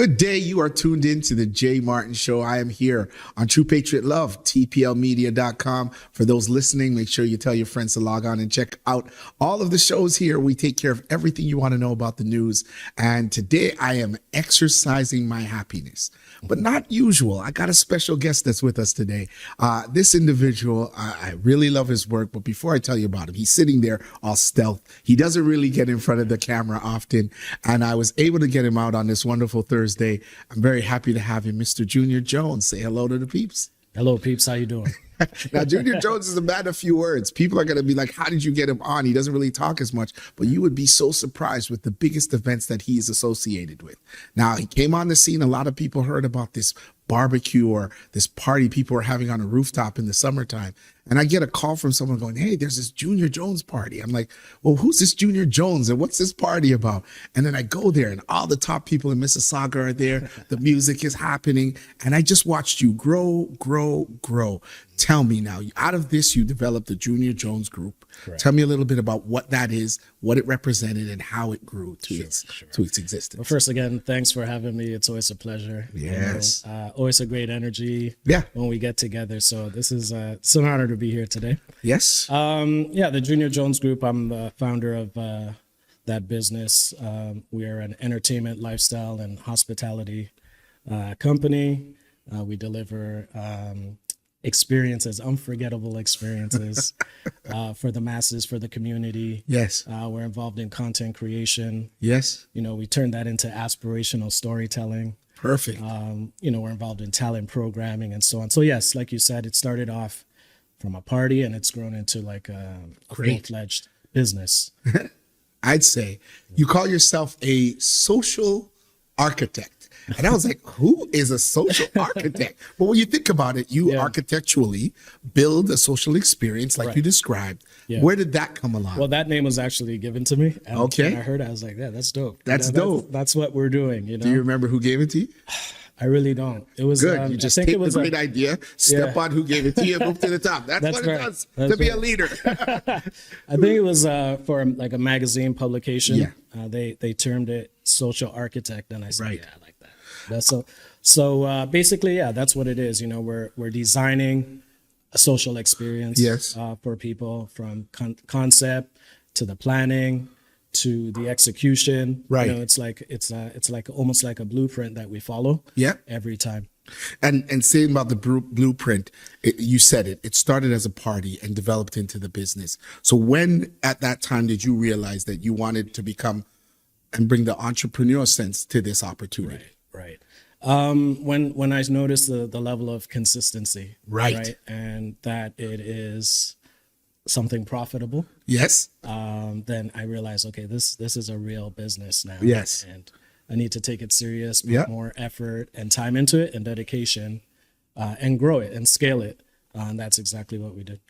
Good day. You are tuned in to the Jay Martin Show. I am here on True Patriot Love, tplmedia.com. For those listening, make sure you tell your friends to log on and check out all of the shows here. We take care of everything you want to know about the news. And today I am exercising my happiness, but not usual. I got a special guest that's with us today. This individual, I really love his work, but before I tell you about him, he's sitting there all stealth. He doesn't really get in front of the camera often, and I was able to get him out on this wonderful Thursday. I'm very happy to have him, Mr. Junior Jones. Say hello to the peeps. Hello, peeps. How you doing? Now, Junior Jones is a man of few words. People are going to be like, how did you get him on? He doesn't really talk as much, but you would be so surprised with the biggest events that he is associated with. Now, he came on the scene. A lot of people heard about this barbecue or this party people are having on a rooftop in the summertime. And I get a call from someone going, hey, there's this Junior Jones party. I'm like, well, who's this Junior Jones and what's this party about? And then I go there and all the top people in Mississauga are there. The music is happening. And I just watched you grow. Tell me now, out of this, you developed the Junior Jones Group. Correct. Tell me a little bit about what that is, what it represented, and how it grew to its existence. Well, first, again, thanks for having me. It's always a pleasure. Yes. Always a great energy when we get together. So this is it's an honor to be here today. Yes. The Junior Jones Group, I'm the founder of that business. We are an entertainment, lifestyle, and hospitality company. We deliver unforgettable experiences for the masses, for the community. Yes. We're involved in content creation. Yes. We turn that into aspirational storytelling. Perfect. We're involved in talent programming and so on. So yes, like you said, it started off from a party and it's grown into like a full-fledged business. I'd say you call yourself a social architect. And I was like, who is a social architect? But when you think about it, you architecturally build a social experience like you described. Yeah. Where did that come along? Well, that name was actually given to me. And when I heard it, I was like, yeah, that's dope. That's dope. That's what we're doing. Do you remember who gthink it to you? I really don't. It was good. You just take the great idea, step on who gave it to you, and move to the top. That's what it does to be a leader. I think it was for like a magazine publication. Yeah. They termed it social architect, and I said, yeah, I like that. So basically, that's what it is. We're designing a social experience for people, from concept to the planning to the execution. Right. It's like almost like a blueprint that we follow. Every time. And saying about the blueprint, you said it started as a party and developed into the business. So when at that time did you realize that you wanted to become and bring the entrepreneur sense to this opportunity? Right. When I noticed the level of consistency, right, and that it is something profitable, then I realized, okay, this is a real business now, and I need to take it serious, put more effort and time into it and dedication, and grow it and scale it. And that's exactly what we did.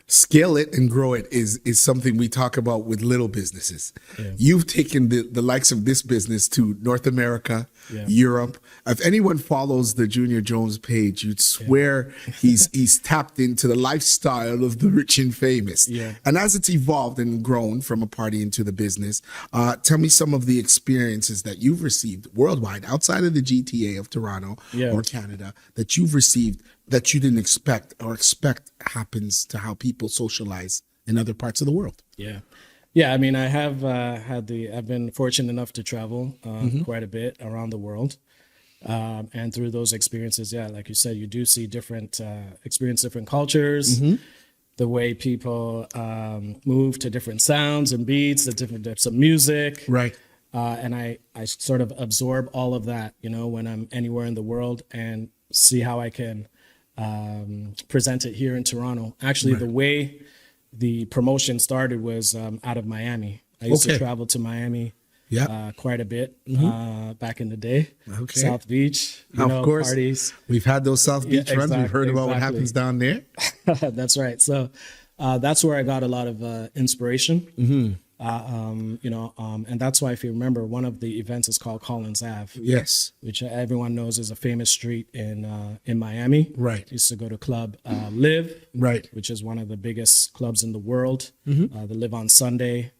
Scale it and grow it is something we talk about with little businesses. Yeah. You've taken the likes of this business to North America, Europe. If anyone follows the Junior Jones page, you'd swear he's tapped into the lifestyle of the rich and famous. Yeah. And as it's evolved and grown from a party into the business, tell me some of the experiences that you've received worldwide, outside of the GTA of Toronto or Canada, that you've received that you didn't expect or expect happens to how people socialize in other parts of the world. I mean, I have I've been fortunate enough to travel quite a bit around the world, and through those experiences, like you said, you do see experience different cultures, the way people move to different sounds and beats, the different types of music, and I sort of absorb all of that, when I'm anywhere in the world, and see how I can present it here in Toronto. Actually, the way the promotion started was out of Miami. I used to travel to Miami quite a bit back in the day. South Beach, of course. Parties. We've had those South Beach runs. We've heard about what happens down there. That's right. So that's where I got a lot of inspiration. And that's why, if you remember, one of the events is called Collins Ave. Yes. Which everyone knows is a famous street in Miami. Right. Used to go to Club Live. Right. Which is one of the biggest clubs in the world. The Live on Sunday.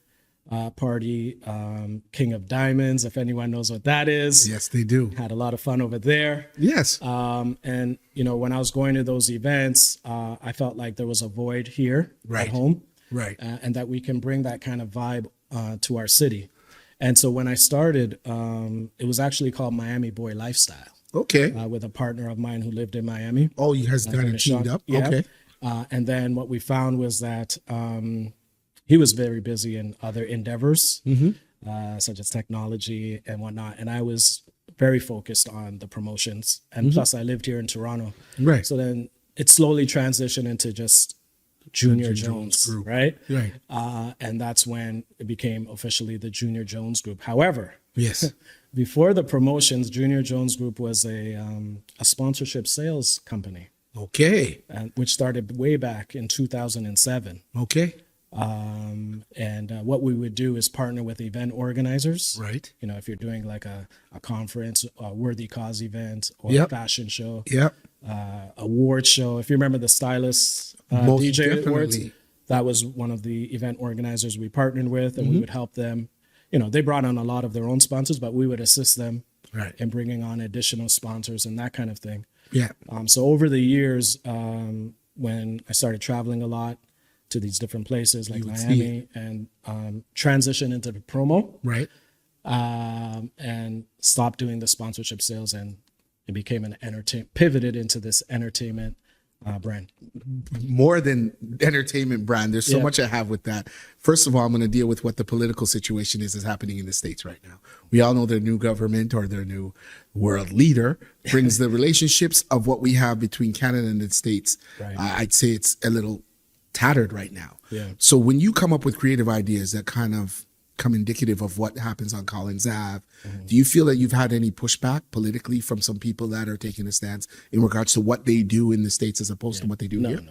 party, King of Diamonds, if anyone knows what that is. Yes, they do. Had a lot of fun over there. Yes. And, you know, when I was going to those events, I felt like there was a void here Right. at home. Right. And that we can bring that kind of vibe to our city. And so when I started, it was actually called Miami Boy Lifestyle. Okay. With a partner of mine who lived in Miami. Oh, you guys done it teamed up? Yeah. Okay. And then what we found was that he was very busy in other endeavors, such as technology and whatnot. And I was very focused on the promotions. And plus, I lived here in Toronto. Right. So then it slowly transitioned into just Junior Jones group, right? Right. And that's when it became officially the Junior Jones group. However, Yes. before the promotions, Junior Jones Group was a sponsorship sales company, Okay. which started way back in 2007. Okay. And what we would do is partner with event organizers. Right. You know, if you're doing like a conference, a worthy cause event, or Yep. a fashion show, Yep. award show. If you remember the Stylist Most DJ Awards, definitely. that was one of the event organizers we partnered with, and we would help them. You know, they brought on a lot of their own sponsors, but we would assist them Right. in bringing on additional sponsors and that kind of thing. Yeah. So over the years, when I started traveling a lot to these different places like would see Miami, and transition into the promo, Right. and stopped doing the sponsorship sales, and it became pivoted into this entertainment brand. More than entertainment brand. There's so Yeah. much I have with that. First of all, I'm going to deal with what the political situation is happening in the States right now. We all know their new government or their new world leader brings the relationships of what we have between Canada and the States. Right. I'd say it's a little tattered right now. Yeah. So when you come up with creative ideas that kind of come indicative of what happens on Collins Ave, do you feel that you've had any pushback politically from some people that are taking a stance in regards to what they do in the States as opposed to what they do here?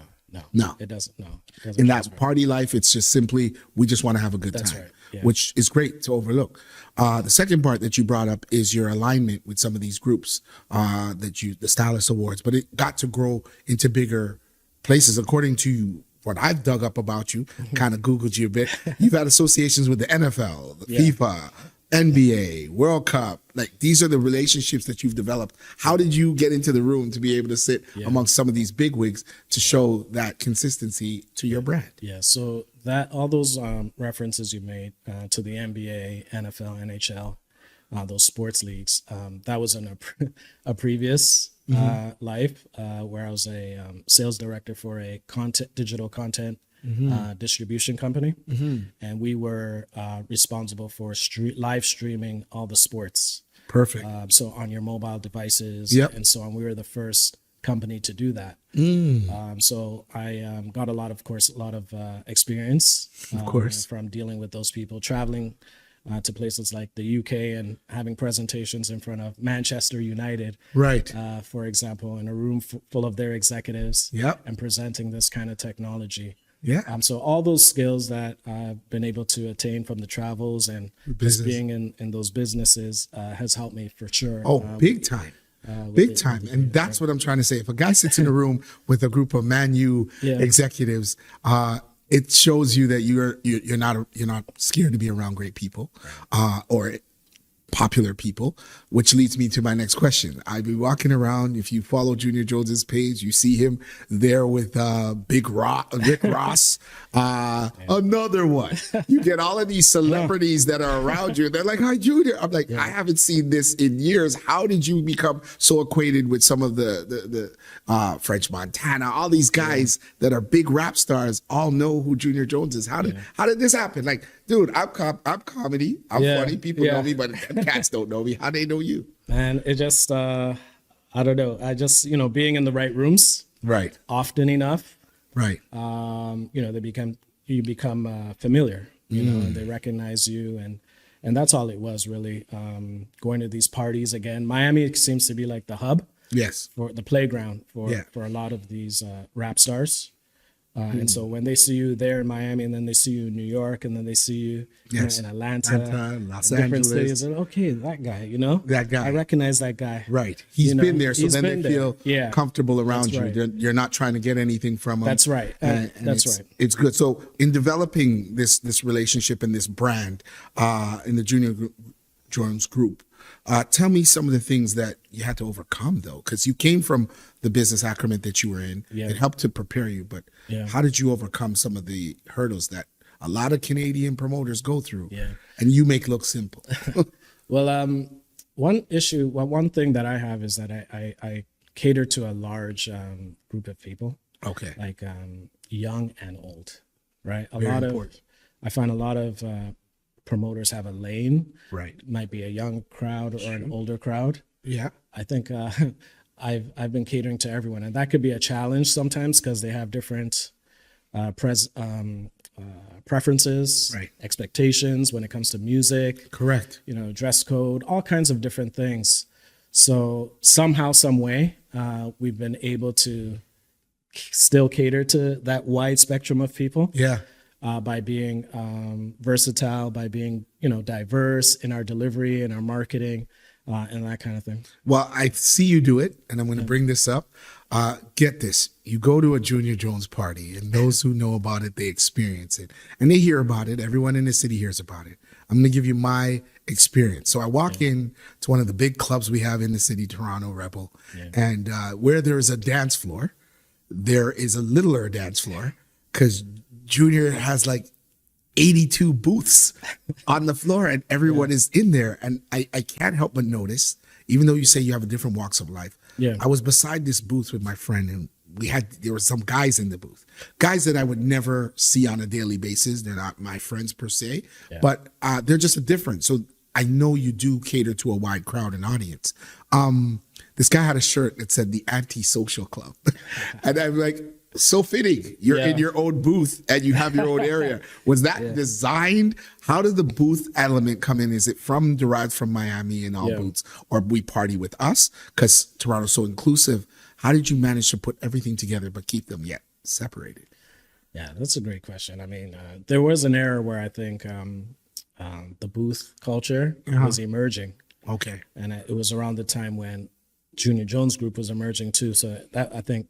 No, it doesn't. No, it doesn't In that transfer. party life, it's just simply, we just want to have a good That's time, right, yeah. which is great to overlook. The second part that you brought up is your alignment with some of these groups, the Stylist Awards, but it got to grow into bigger places. According to what I've dug up about you, kind of Googled you a bit, you've had associations with the NFL, the FIFA, NBA, World Cup. Like, these are the relationships that you've developed. How did you get into the room to be able to sit amongst some of these bigwigs to show that consistency to your brand? Yeah, so that all those references you made to the NBA, NFL, NHL, those sports leagues, that was in a previous life where I was a sales director for a digital content distribution company, and we were responsible for live streaming all the sports. Perfect. So on your mobile devices and so on. We were the first company to do that. So I got a lot of experience, Of course. from dealing with those people, traveling to places like the UK and having presentations in front of Manchester United, Right. for example, in a room full of their executives, Yep. and presenting this kind of technology. Yeah. So all those skills that I've been able to attain from the travels and Business. just being in those businesses has helped me for sure. Oh, big time. Big time. And that's what I'm trying to say. If a guy sits in a room with a group of Man U executives, it shows you that you're not scared to be around great people, or popular people, which leads me to my next question. I'd be walking around. If you follow Junior Jones's page, you see him there with Rick Ross, another one. You get all of these celebrities that are around you. They're like, "Hi, Junior." I'm like, I haven't seen this in years. How did you become so acquainted with some of the French Montana? All these guys that are big rap stars all know who Junior Jones is. How did this happen? Like, dude, I'm comedy. I'm funny. People know me, but them cats don't know me. How they know you? And it just, I don't know. I just, being in the right rooms Right. often enough, Right. you become familiar, and they recognize you. And that's all it was really. Going to these parties again. Miami seems to be like the hub. Yes. For the playground for Yeah. a lot of these rap stars. And so when they see you there in Miami, and then they see you in New York, and then they see you, in Atlanta, Los different Angeles. cities, and okay, that guy, That guy. I recognize that guy. Right. He's been there, so then they feel Yeah. comfortable around you. Right. You're not trying to get anything from them. That's right. And That's it's, right. It's good. So in developing this relationship and this brand in the Junior Jones group, tell me some of the things that you had to overcome, though, because you came from the business acumen that you were in. Yeah. It helped to prepare you, but how did you overcome some of the hurdles that a lot of Canadian promoters go through? Yeah. And you make look simple. Well, one thing that I have is that I cater to a large group of people, Okay. like young and old, right? Important. I find a lot of promoters have a lane. Right. It might be a young crowd or an older crowd. Yeah. I think I've been catering to everyone, and that could be a challenge sometimes because they have different preferences, Right. expectations when it comes to music, Correct. dress code, all kinds of different things. So somehow, some way, we've been able to still cater to that wide spectrum of people. Yeah. By being versatile, by being diverse in our delivery and our marketing, and that kind of thing. Well, I see you do it, and I'm going to bring this up. Get this. You go to a Junior Jones party, and those who know about it, they experience it. And they hear about it. Everyone in the city hears about it. I'm going to give you my experience. So I walk in to one of the big clubs we have in the city, Toronto Rebel, and where there is a dance floor, there is a littler dance floor, because Junior has like 82 booths on the floor, and everyone is in there. And I can't help but notice, even though you say you have a different walks of life, I was beside this booth with my friend, and there were some guys in the booth, guys that I would never see on a daily basis. They're not my friends per se, but they're just a different. So I know you do cater to a wide crowd and audience. This guy had a shirt that said the Anti-Social Club. And I'm like, so fitting. You're in your own booth and you have your own area. Was that designed? How did the booth element come in? Is it derived from Miami and all booths, or we party with us? Because Toronto's so inclusive. How did you manage to put everything together but keep them yet separated? Yeah, that's a great question. I mean, there was an era where I think the booth culture was emerging. Okay. And it was around the time when Junior Jones Group was emerging too. So that, I think,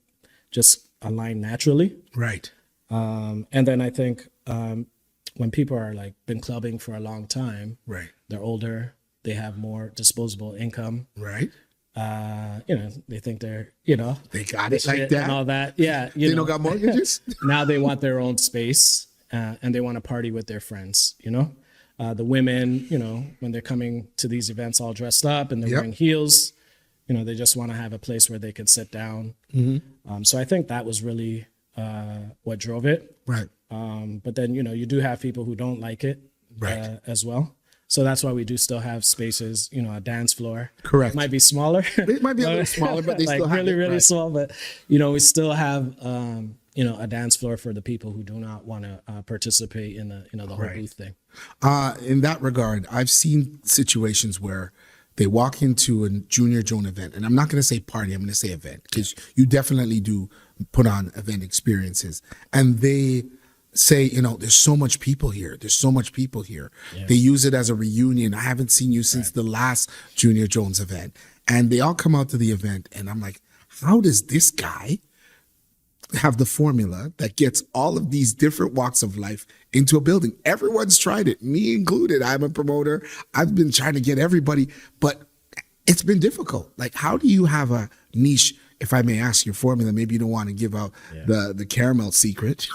just aligned naturally. Right. And then I think when people are like been clubbing for a long time, right, they're older, they have more disposable income. Right. They think they're, they got it like that and all that. Yeah. They don't got mortgages. Now they want their own space and they want to party with their friends, the women, when they're coming to these events all dressed up and they're wearing heels, they just want to have a place where they can sit down. So I think that was really what drove it. Right. But then, you do have people who don't like it as well. So that's why we do still have spaces, a dance floor. Correct. It might be smaller. It might be a little smaller, but they like still have really, it. really Right. small. But, we still have, a dance floor for the people who do not want to participate in the, the whole booth thing. In that regard, I've seen situations where they walk into a Junior Joan event, and I'm not going to say party, I'm going to say event, because you definitely do put on event experiences, and they say, there's so much people here. There's so much people here. Yeah. They use it as a reunion. I haven't seen you since the last Junior Jones event. And they all come out to the event, and I'm like, how does this guy have the formula that gets all of these different walks of life into a building? Everyone's tried it, me included. I'm a promoter. I've been trying to get everybody, but it's been difficult. Like, how do you have a niche, if I may ask your formula? Maybe you don't want to give out the caramel secret.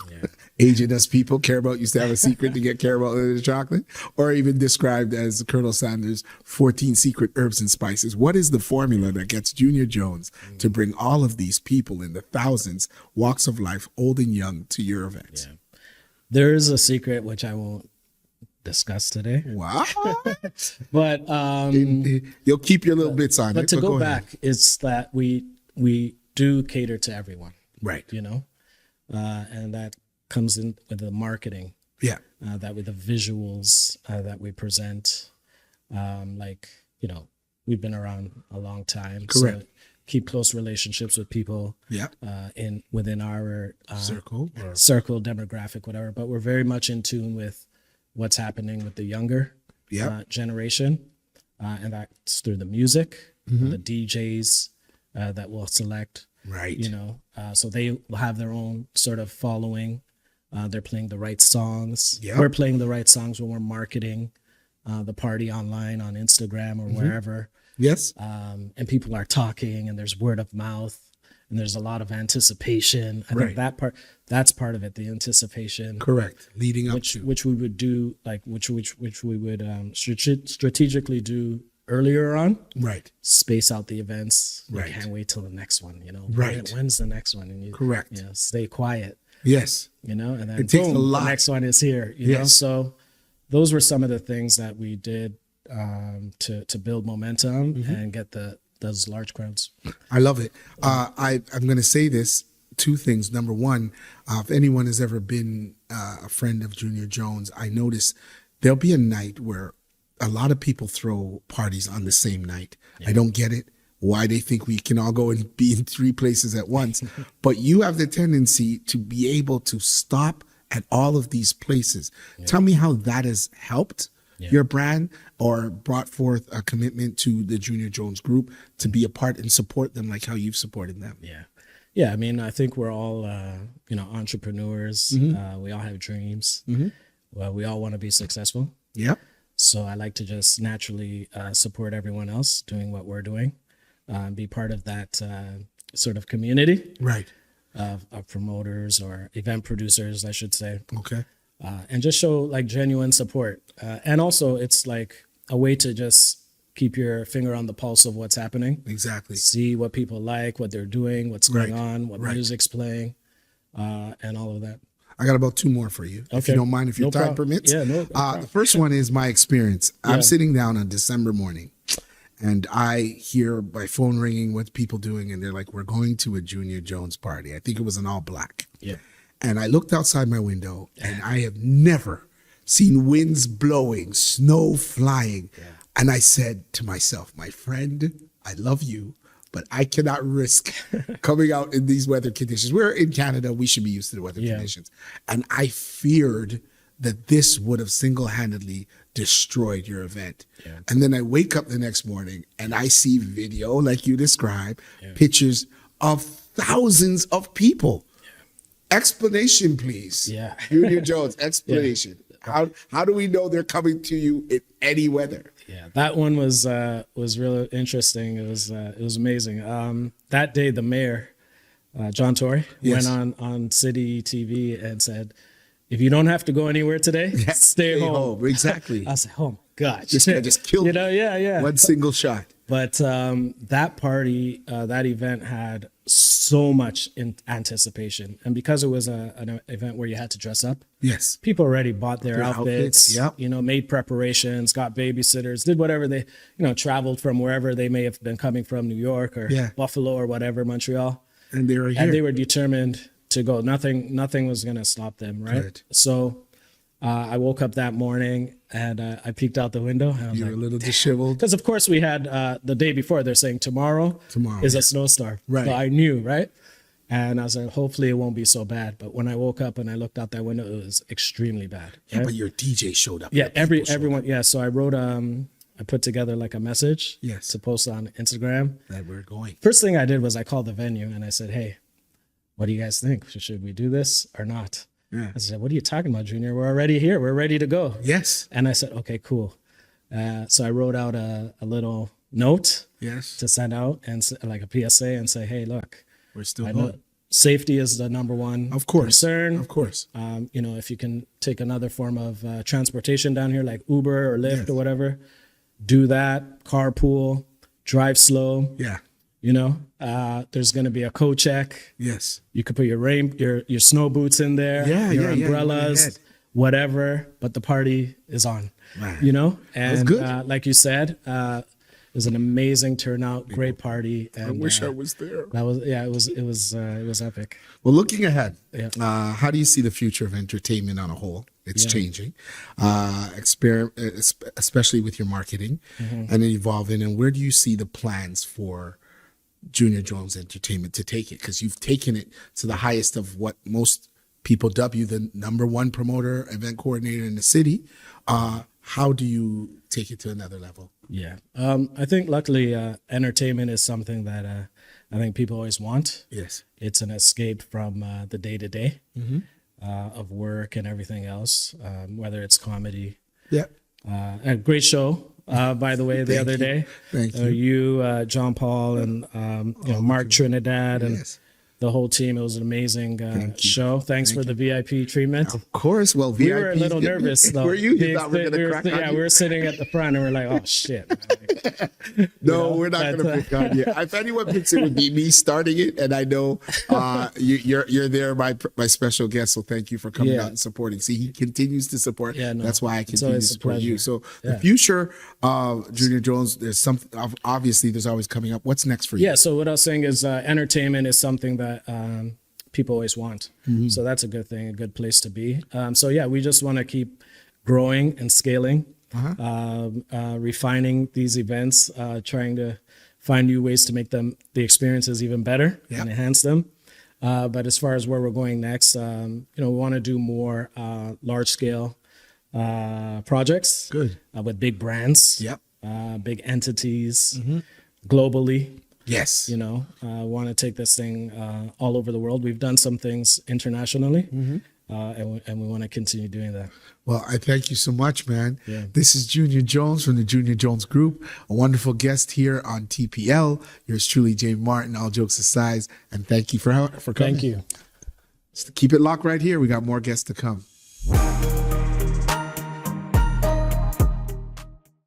Agent as people, Caramel used to have a secret to get caramel in the chocolate, or even described as Colonel Sanders' 14 secret herbs and spices. What is the formula that gets Junior Jones to bring all of these people in the thousands, walks of life, old and young, to your events? Yeah. There is a secret which I won't discuss today. Wow. But you'll keep your little bits on it. But to go back, it's that we do cater to everyone. Right. And that comes in with the marketing. Yeah. That with the visuals that we present. We've been around a long time. Correct. So keep close relationships with people Yeah. Within our Circle. circle, demographic, whatever. But we're very much in tune with what's happening with the younger generation, and that's through the music, the DJs that we'll select. Right. You know, so they will have their own sort of following. They're playing the right songs. Yep. We're playing the right songs when we're marketing the party online on Instagram or wherever. Yes. And people are talking, and there's word of mouth, and there's a lot of anticipation. I think that's part of it, the anticipation. Correct. Leading up to. Which we would do, like, which we would strategically do earlier on. Right. Space out the events. Right. You can't wait till the next one, you know. Right. When's the next one? And you, correct. You know, stay quiet. Yes. You know, and then it takes boom, a lot. The next one is here. You know, so those were some of the things that we did to build momentum and get those large crowds. I love it. I'm going to say this, two things. Number one, if anyone has ever been a friend of Junior Jones, I notice there'll be a night where a lot of people throw parties on the same night. I don't get it. Why they think we can all go and be in 3 places at once. But you have the tendency to be able to stop at all of these places. Tell me how that has helped your brand or brought forth a commitment to the Junior Jones group to be a part and support them like how you've supported them. Yeah. I mean, I think we're all, entrepreneurs. We all have dreams. Well, we all want to be successful. Yeah. So I like to just naturally support everyone else doing what we're doing. Be part of that sort of community, right? Of promoters or event producers, I should say. Okay. And just show like genuine support. And also it's like a way to just keep your finger on the pulse of what's happening. Exactly. See what people like, what they're doing, what's going on, what music's playing, and all of that. I got about 2 more for you, if you don't mind, if your time permits. Yeah, no the first one is my experience. I'm sitting down on December morning, and I hear my phone ringing, what's people doing? And they're like, we're going to a Junior Jones party. I think it was an all black. Yeah. And I looked outside my window, and I have never seen winds blowing, snow flying. Yeah. And I said to myself, my friend, I love you, but I cannot risk coming out in these weather conditions. We're in Canada. We should be used to the weather conditions. And I feared that this would have single-handedly destroyed your event. Yeah. And then I wake up the next morning and I see video, like you described, pictures of thousands of people. Yeah. Explanation, please. Yeah. Junior Jones, explanation. Yeah. How do we know they're coming to you in any weather? Yeah, that one was really interesting. It was amazing. That day, the mayor, John Tory, went on City TV and said, if you don't have to go anywhere today, stay home. Exactly. I was like, oh my gosh. Just killed me. One single shot. But that party, that event had so much anticipation. And because it was an event where you had to dress up, people already bought their outfits, made preparations, got babysitters, did whatever they, traveled from wherever they may have been coming from, New York or Buffalo or whatever, Montreal. And they were here. And they were determined to go. Nothing was going to stop them, right? So I woke up that morning and I peeked out the window. And I was you were a little disheveled. Because, of course, we had the day before, they're saying tomorrow is a snowstorm. Right. So I knew, right? And I was like, hopefully it won't be so bad. But when I woke up and I looked out that window, it was extremely bad. Yeah, but your DJ showed up. Yeah, everyone. Yeah, so I wrote, I put together like a message to post on Instagram. That we're going. First thing I did was I called the venue and I said, hey, what do you guys think? Should we do this or not? Yeah. I said, what are you talking about, Junior? We're already here. We're ready to go. Yes. And I said, okay, cool. So I wrote out a little note to send out and like a PSA and say, hey, look, we're still going. Safety is the number one concern. Of course. If you can take another form of transportation down here, like Uber or Lyft or whatever, do that. Carpool, drive slow. Yeah. There's going to be a coat check. Yes. You could put your sno boots in there, your umbrellas, whatever, but the party is on, and that's good. Like you said, it was an amazing turnout, great party. And, I wish I was there. It was epic. Well, looking ahead, how do you see the future of entertainment on a whole? It's changing, especially with your marketing and evolving. And where do you see the plans for Junior Jones Entertainment to take it? Because you've taken it to the highest of what most people dub the number one promoter, event coordinator in the city. How do you take it to another level? Yeah. I think luckily entertainment is something that I think people always want. Yes. It's an escape from the day-to-day of work and everything else, whether it's comedy. Yeah. A great show, by the way, the other day. Thank you. You, John Paul, and Mark Trinidad, and Yes. the whole team. It was an amazing show. Thanks for the VIP treatment. Of course. Well, We were a little nervous, though. Were you? You thought we were going to crack on Yeah, you? we were sitting at the front, and we're like, oh, shit. No, we're not going to pick on you. If anyone picks it, would be me starting it, and I know you're there, my special guest. So thank you for coming out and supporting. See, he continues to support. Yeah, no, that's why I continue to always a support you. pleasure. So the future, Junior Jones, there's something. Obviously, there's always coming up. What's next for you? Yeah. So what I was saying is, entertainment is something that people always want. So that's a good thing, a good place to be. So yeah, we just want to keep growing and scaling. Refining these events, trying to find new ways to make the experiences even better and enhance them. But as far as where we're going next, we want to do more large scale projects. Good. With big brands. Yep. Big entities globally. Yes. Want to take this thing all over the world. We've done some things internationally. And we want to continue doing that. Well, I thank you so much, man. Yeah. This is Junior Jones from the Junior Jones Group, a wonderful guest here on TPL. Yours truly, Jay Martin, all jokes aside. And thank you for coming. Thank you. Keep it locked right here. We got more guests to come.